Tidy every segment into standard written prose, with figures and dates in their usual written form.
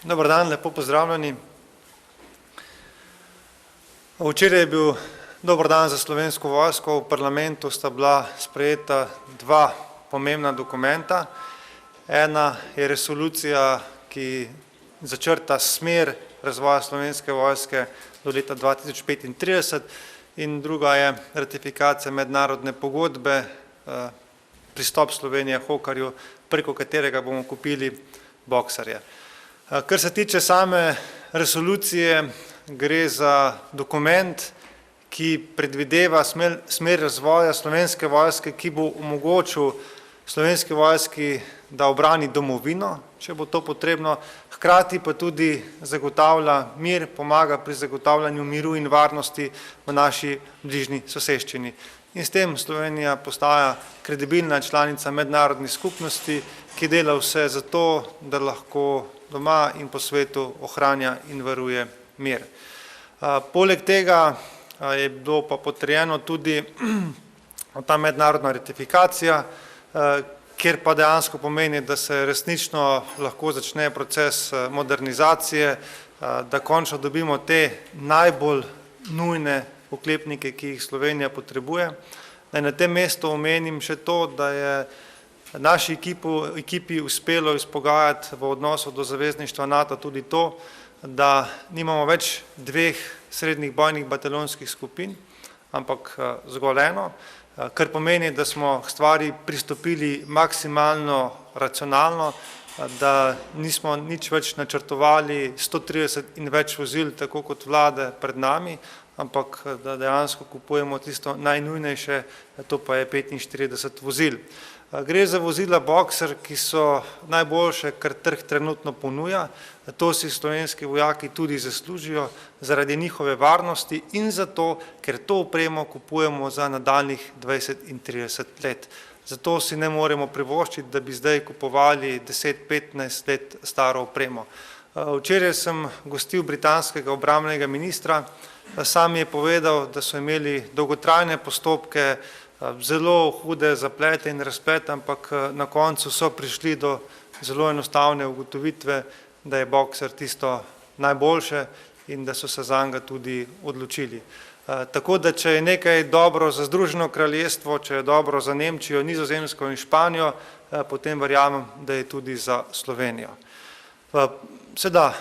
Dobar dan, lepo pozdravljeni. Včeraj je bil dober dan za Slovensko vojsko. V parlamentu sta bila sprejeta dva pomembna dokumenta. Ena je resolucija, ki začrta smer razvoja Slovenske vojske do leta 2035 in druga je ratifikacija mednarodne pogodbe, pristop Slovenije Hokarju, preko katerega bomo kupili boksarje. Kar se tiče same resolucije, gre za dokument, ki predvideva smer razvoja Slovenske vojske, ki bo omogočil Slovenski vojski, da obrani domovino, če bo to potrebno, hkrati pa tudi zagotavlja mir, pomaga pri zagotavljanju miru in varnosti v naši bližnji soseščini. In s tem Slovenija postaja kredibilna članica mednarodne skupnosti, ki dela vse za to, da lahko doma in po svetu ohranja in varuje mir. Poleg tega je bilo pa potrjeno tudi ta mednarodna ratifikacija, kjer pa dejansko pomeni, da se resnično lahko začne proces modernizacije, da končno dobimo te najbolj nujne oklepnike, ki jih Slovenija potrebuje. Naj na tem mestu omenim še to, da je naši ekipi uspelo izpogajati v odnosu do zavezništva NATO tudi to, da nimamo več dveh srednjih bojnih bataljonskih skupin, ampak zgolj eno, kar pomeni, da smo k stvari pristopili maksimalno racionalno, da nismo nič več načrtovali 130 in več vozil, tako kot vlade pred nami, ampak da dejansko kupujemo tisto najnujnejše, to pa je 45 vozil. Gre za vozila Boxer, ki so najboljše, kar trg trenutno ponuja. To si slovenski vojaki tudi zaslužijo zaradi njihove varnosti in zato, ker to opremo kupujemo za nadaljnjih 20 in 30 let. Zato si ne moremo privoščiti, da bi zdaj kupovali 10-15 let staro opremo. Včeraj sem gostil britanskega obrambnega ministra, sam je povedal, da so imeli dolgotrajne postopke, zelo hude zaplete in razplete, ampak na koncu so prišli do zelo enostavne ugotovitve, da je Boxer tisto najboljše in da so se zanj tudi odločili. Tako da, če je nekaj dobro za Združeno kraljestvo, če je dobro za Nemčijo, Nizozemsko in Španijo, potem verjamem, da je tudi za Slovenijo. Seveda,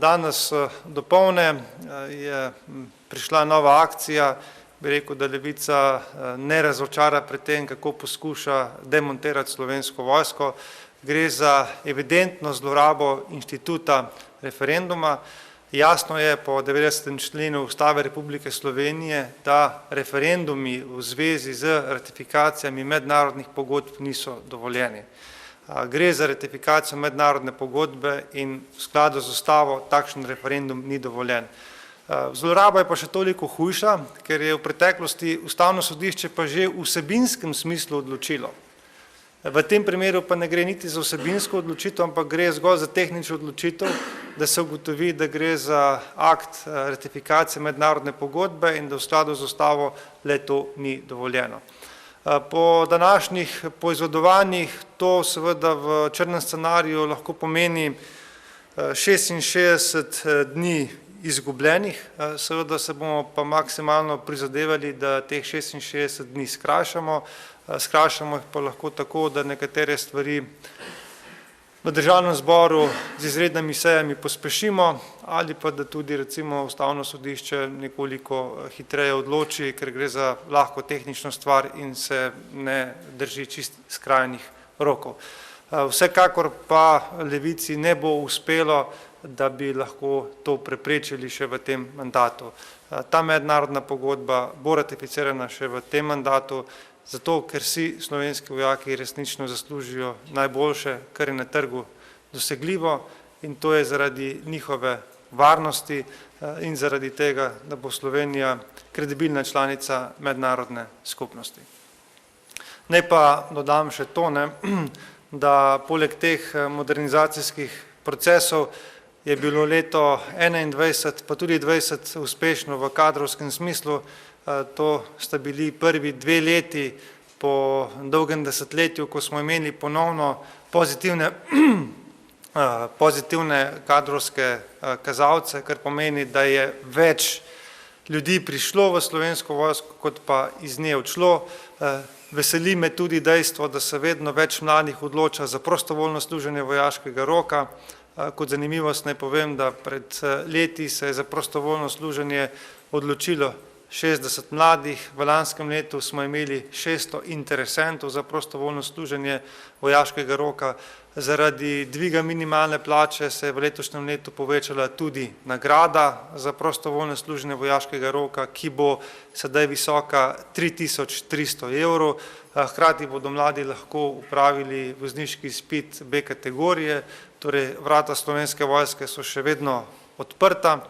danes dopoldne je prišla nova akcija, bi rekel, da Levica ne razočara pred tem, kako poskuša demontirati Slovensko vojsko. Gre za evidentno zlorabo inštituta referenduma. Jasno je po 90. členu Ustave Republike Slovenije, da referendumi v zvezi z ratifikacijami mednarodnih pogodb niso dovoljeni. Gre za ratifikacijo mednarodne pogodbe in v skladu z Ustavo takšen referendum ni dovoljen. Zloraba je pa še toliko hujša, ker je v preteklosti Ustavno sodišče pa že v vsebinskem smislu odločilo. V tem primeru pa ne gre niti za vsebinsko odločitev, ampak gre zgolj za tehnično odločitev, da se ugotovi, da gre za akt ratifikacije mednarodne pogodbe in da v skladu z Ustavo le to ni dovoljeno. Po današnjih poizvedovanjih to seveda v črnem scenariju lahko pomeni 66 dni izgubljenih, seveda se bomo pa maksimalno prizadevali, da teh 66 dni skrajšamo jih pa lahko tako, da nekatere stvari v Državnem zboru z izrednimi sejami pospešimo ali pa da tudi recimo Ustavno sodišče nekoliko hitreje odloči, ker gre za lahko tehnično stvar in se ne drži čist skrajnih rokov. Vsekakor pa Levici ne bo uspelo, da bi lahko to preprečili še v tem mandatu. Ta mednarodna pogodba bo ratificirana še v tem mandatu, zato ker si slovenski vojaki resnično zaslužijo najboljše, kar je na trgu dosegljivo in to je zaradi njihove varnosti in zaradi tega, da bo Slovenija kredibilna članica mednarodne skupnosti. Naj pa dodam še to, da poleg teh modernizacijskih procesov je bilo leto 2021 pa tudi 2020 uspešno v kadrovskem smislu. To sta bili prvi 2 leti po dolgem desetletju, ko smo imeli ponovno pozitivne pozitivne kadrovske kazalce, kar pomeni, da je več ljudi prišlo v Slovensko vojsko, kot pa iz nje odšlo. Veseli me tudi dejstvo, da se vedno več mladih odloča za prostovoljno služenje vojaškega roka. Kot zanimivost naj povem, da pred leti se je za prostovoljno služenje odločilo 60 mladih, v lanskem letu smo imeli 600 interesentov za prostovoljno služenje vojaškega roka. Zaradi dviga minimalne plače se je v letošnjem letu povečala tudi nagrada za prostovoljno služenje vojaškega roka, ki bo sedaj visoka 3300 evrov. Hkrati bodo mladi lahko upravili vozniški izpit B kategorije, torej vrata Slovenske vojske so še vedno odprta.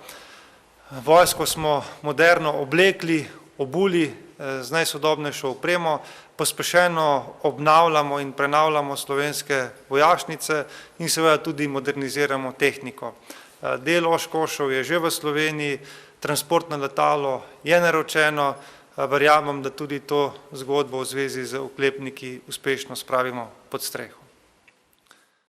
Vojsko smo moderno oblekli, obuli z najsodobnejšo opremo, pospešeno obnavljamo in prenavljamo slovenske vojašnice in seveda tudi moderniziramo tehniko. Del Oshkoshov je že v Sloveniji, transportno letalo je naročeno, verjamem, da tudi to zgodbo v zvezi z oklepniki uspešno spravimo pod streho.